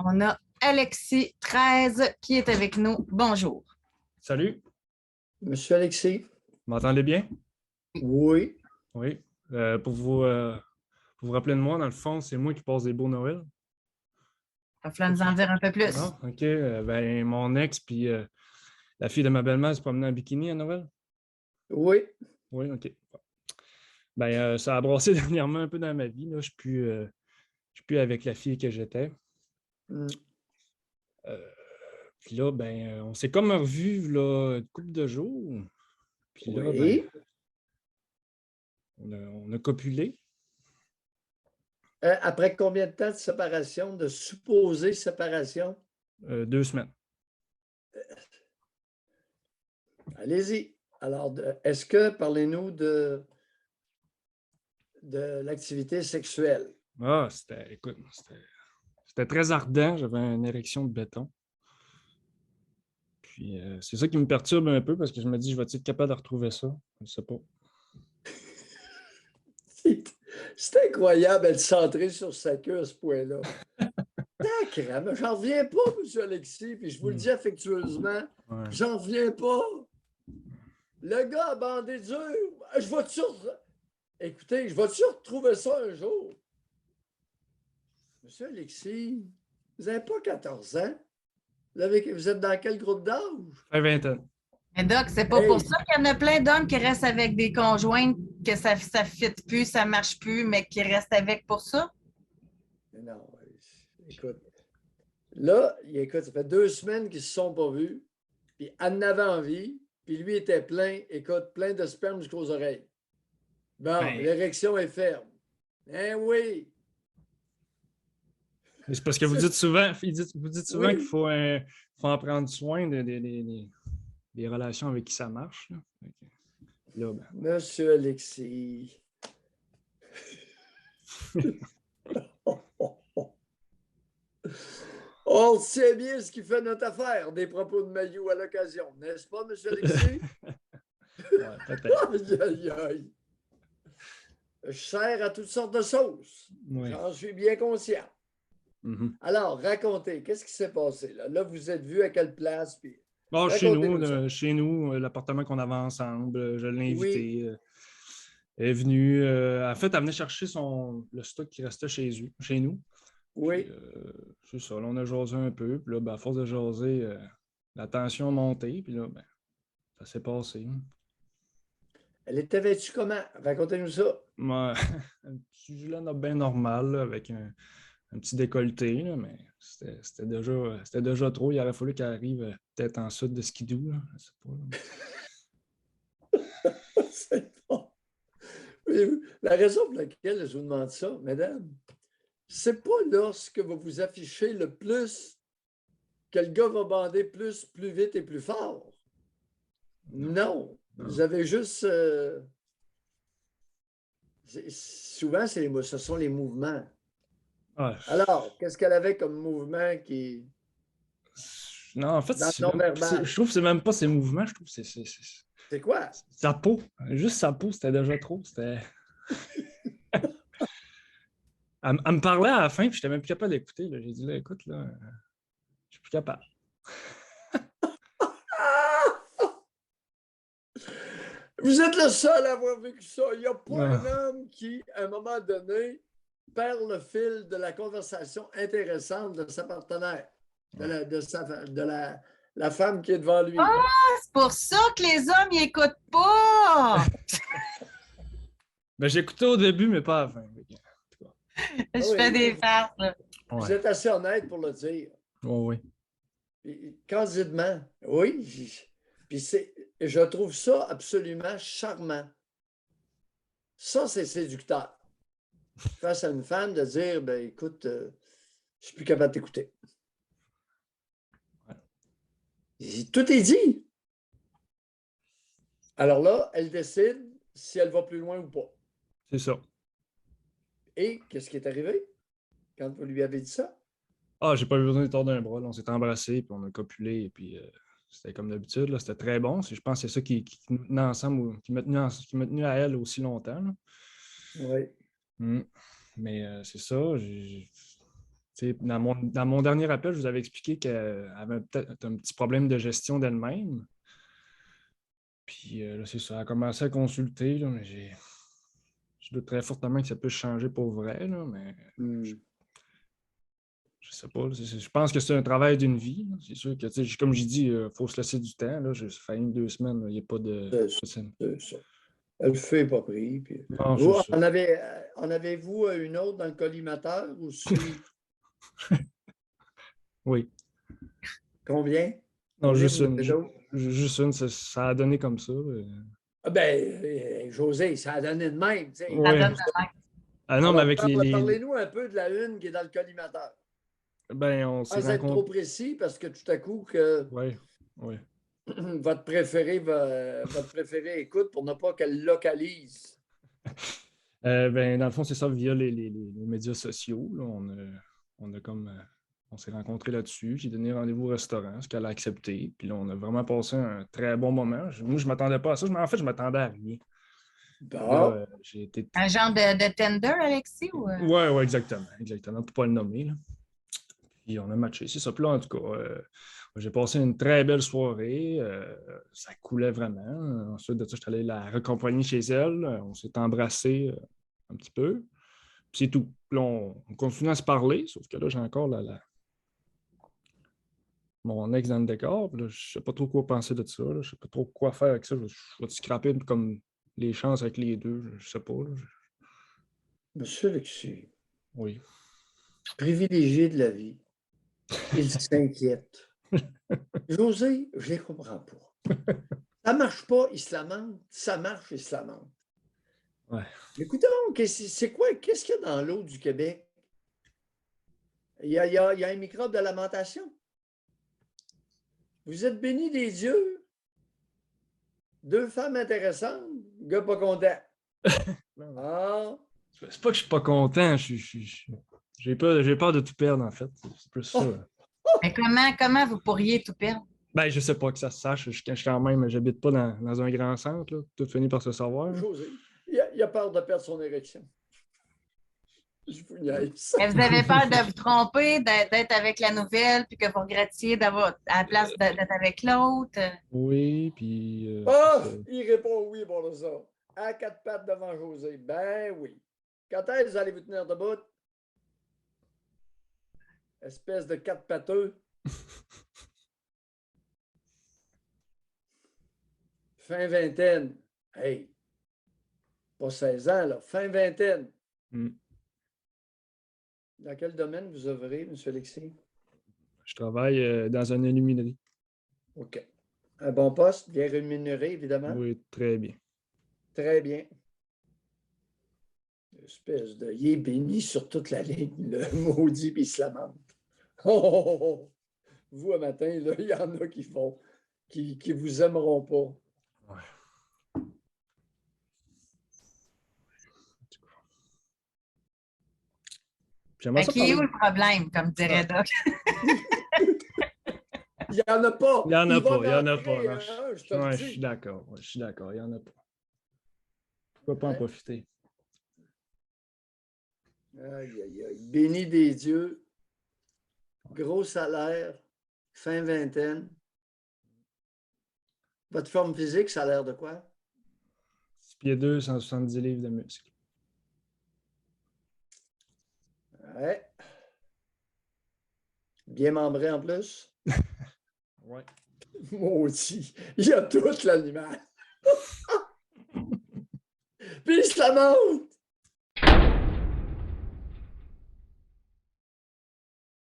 On a Alexis 13 qui est avec nous. Bonjour. Salut, Monsieur Alexis? vous m'entendez bien? Oui. Oui. Pour vous rappeler de moi, dans le fond, c'est moi qui passe des beaux Noël. Va nous en dire un peu plus. Ah, OK. Ben, mon ex puis la fille de ma belle-mère se promenaient en bikini à Noël. Oui. Oui, OK. Ben, ça a brassé dernièrement un peu dans ma vie. Là. Je suis plus avec la fille que j'étais. Mm. Puis là, ben, on s'est comme revus là, une couple de jours. Puis là, ben, Oui. on a copulé. Après combien de temps de séparation, de supposée séparation? 2 semaines. Allez-y. Alors, est-ce que, parlez-nous de l'activité sexuelle? Ah, écoute, c'était très ardent. J'avais une érection de béton. Puis c'est ça qui me perturbe un peu parce que je me dis, je vais être capable de retrouver ça? Je ne sais pas. C'est incroyable d'être centré sur sa queue à ce point-là. Sacrément, j'en reviens pas, M. Alexis, puis je vous le dis affectueusement, Ouais. j'en reviens pas. Le gars a bandé dur. Écoutez, je vais-tu retrouver ça un jour? Monsieur Alexis, vous n'avez pas 14 ans? Vous êtes dans quel groupe d'âge? Fin vingtaine. Mais Doc, c'est pas pour ça qu'il y en a plein d'hommes qui restent avec des conjointes, que ça ne fit plus, ça ne marche plus, mais qui restent avec pour ça? Non, écoute. Là, écoute, ça fait 2 semaines qu'ils ne se sont pas vus, puis en avait envie, puis lui était plein, écoute, plein de sperme jusqu'aux oreilles. Bon, Ben, l'érection est ferme. Eh oui! c'est parce que vous dites souvent, Oui. qu'il faut en prendre soin des relations avec qui ça marche. Là. Là, ben. Monsieur Alexis. On sait bien ce qui fait notre affaire, des propos de Mailloux à l'occasion, n'est-ce pas, M. Alexis? Ouais, peut-être. Aïe, aïe, aïe. Je sers à toutes sortes de sauces. Ouais. J'en suis bien conscient. Mm-hmm. Alors, racontez, qu'est-ce qui s'est passé là? Là, vous êtes vus à quelle place? Puis... Bon, chez nous, l'appartement qu'on avait ensemble, je l'ai invité. Oui. Elle est venue. En fait, elle venait chercher le stock qui restait chez nous. Oui. Puis, c'est ça, là, on a jasé un peu. Puis là, ben, à force de jaser, la tension a monté. Puis là, ben, ça s'est passé. Elle était vêtue comment? Racontez-nous ça. Moi, un petit gilet bien normal, là, avec un petit décolleté, là, mais c'était déjà trop. Il aurait fallu qu'elle arrive peut-être en sud de skidoo. Là. Je sais pas. C'est bon. La raison pour laquelle je vous demande ça, mesdames, c'est pas lorsque vous vous affichez le plus que le gars va bander plus vite et plus fort. Non. Vous avez juste... souvent, ce sont les mouvements. Ah, Alors, qu'est-ce qu'elle avait comme mouvement qui... non, en fait, je trouve que c'est même pas ses mouvements. Je trouve que c'est quoi? Sa peau. Juste sa peau, c'était déjà trop. C'était... elle me parlait à la fin, puis j'étais même plus capable d'écouter. J'ai dit, là, écoute, là, je suis plus capable. Vous êtes le seul à avoir vécu ça. Il n'y a pas Ah. un homme qui, à un moment donné, perd le fil de la conversation intéressante de sa partenaire, de la femme qui est devant lui. Ah, c'est pour ça que les hommes n'y écoutent pas! Ben, j'écoutais au début, mais pas à la fin. Je fais des farces, là. Vous êtes assez honnête pour le dire. Oh, oui. Puis, candidement, oui. Puis je trouve ça absolument charmant. Ça, c'est séducteur. Face à une femme, de dire, ben écoute, je suis plus capable de t'écouter. Ouais. Tout est dit. Alors là, elle décide si elle va plus loin ou pas. C'est ça. Et qu'est-ce qui est arrivé quand vous lui avez dit ça? Ah, j'ai pas eu besoin de tordre un bras. Là. On s'est embrassés, puis on a copulé, et puis c'était comme d'habitude. C'était très bon. Je pense que c'est ça qui nous tenait ensemble, qui m'a tenu à elle aussi longtemps. Là. Oui. Mais c'est ça. Dans mon dernier appel, je vous avais expliqué qu'elle avait peut-être un petit problème de gestion d'elle-même. Puis là, c'est ça, elle a commencé à consulter, là, mais je doute très fortement que ça peut changer pour vrai, là, mais je sais pas. Je pense que c'est un travail d'une vie. Là. C'est sûr que, comme j'ai dit, il faut se laisser du temps. Là. Ça fait 2 semaines, il n'y a pas de... C'est ça. Le feu n'est pas pris. Puis... Non, vous, en avez-vous une autre dans le collimateur ou Oui. Combien? Non, Combien juste une. Juste une, ça a donné comme ça. Ah ben, José, ça a donné de même. Ça donne de même. Ah non, mais avec Parlez-nous un peu de la une qui est dans le collimateur. Ben, on s'est Sans être trop précis, parce que tout à coup, que oui. votre préféré écoute pour ne pas qu'elle localise. Ben, dans le fond, c'est ça, via les médias sociaux. Là, on s'est rencontrés là-dessus. J'ai donné rendez-vous au restaurant, ce qu'elle a accepté. Puis là, on a vraiment passé un très bon moment. Moi, je ne m'attendais pas à ça. En fait, je m'attendais à rien. Là, j'ai été... Un genre de Tinder, Alexis? Ou... Oui, exactement. Exactement, pour ne pas le nommer. Là. Puis on a matché. C'est ça. Puis là, en tout cas, j'ai passé une très belle soirée. Ça coulait vraiment. Ensuite de ça, je suis allé la raccompagner chez elle. On s'est embrassés un petit peu. Puis c'est tout. Puis là, on continue à se parler, sauf que là, j'ai encore mon ex dans le décor. Puis là, je ne sais pas trop quoi penser de ça. Là. Je ne sais pas trop quoi faire avec ça. Je vais scraper comme les chances avec les deux. Je ne sais pas. Là. Monsieur Alexis. Oui. Privilégié de la vie. Il s'inquiète. José, je ne les comprends pas. Ça ne marche pas, il se lamente. Ça marche, il se lamente. Ouais. Écoutez, c'est quoi? Qu'est-ce qu'il y a dans l'eau du Québec? Il y a un microbe de lamentation. Vous êtes béni des dieux. 2 femmes intéressantes, gars pas content. Ah. C'est pas que je suis pas content. J'ai peur de tout perdre, en fait. C'est plus ça. Mais comment vous pourriez tout perdre? Ben, je sais pas que ça se sache. J'habite pas dans un grand centre. Là. Tout finit par se savoir. José, il a peur de perdre son érection. Je vous niaise. Mais vous avez peur de vous tromper, d'être avec la nouvelle, puis que vous regrettiez d'avoir à la place d'être avec l'autre? Oui, puis... il répond oui pour ça. À 4 pattes devant José. Ben oui. Quand est-ce que vous allez vous tenir debout? Espèce de 4 patteux. Fin vingtaine. Hey! Pas 16 ans, là. Fin vingtaine. Dans quel domaine vous œuvrez, M. Alexis? Je travaille dans une aluminerie. OK. Un bon poste, bien rémunéré, évidemment. Oui, très bien. Très bien. Espèce de... Il est béni sur toute la ligne, le maudit, puis il se lamente. Oh! Vous, un matin, là, il y en a qui vous aimeront pas. Ouais. Qui est où le problème, comme dirait Doc? Il n'y en a pas. Il n'y en a pas. Je suis d'accord. Ouais, je suis d'accord. Il n'y en a pas. Pourquoi pas en profiter? Aïe, aïe, aïe. Béni des dieux. Gros salaire. Fin vingtaine. Votre forme physique, ça a l'air de quoi? 6 pieds 2, 170 livres de muscles. Ouais. Bien membré en plus? Ouais. Maudit. Il y a tout l'animal. Puis il se lamente.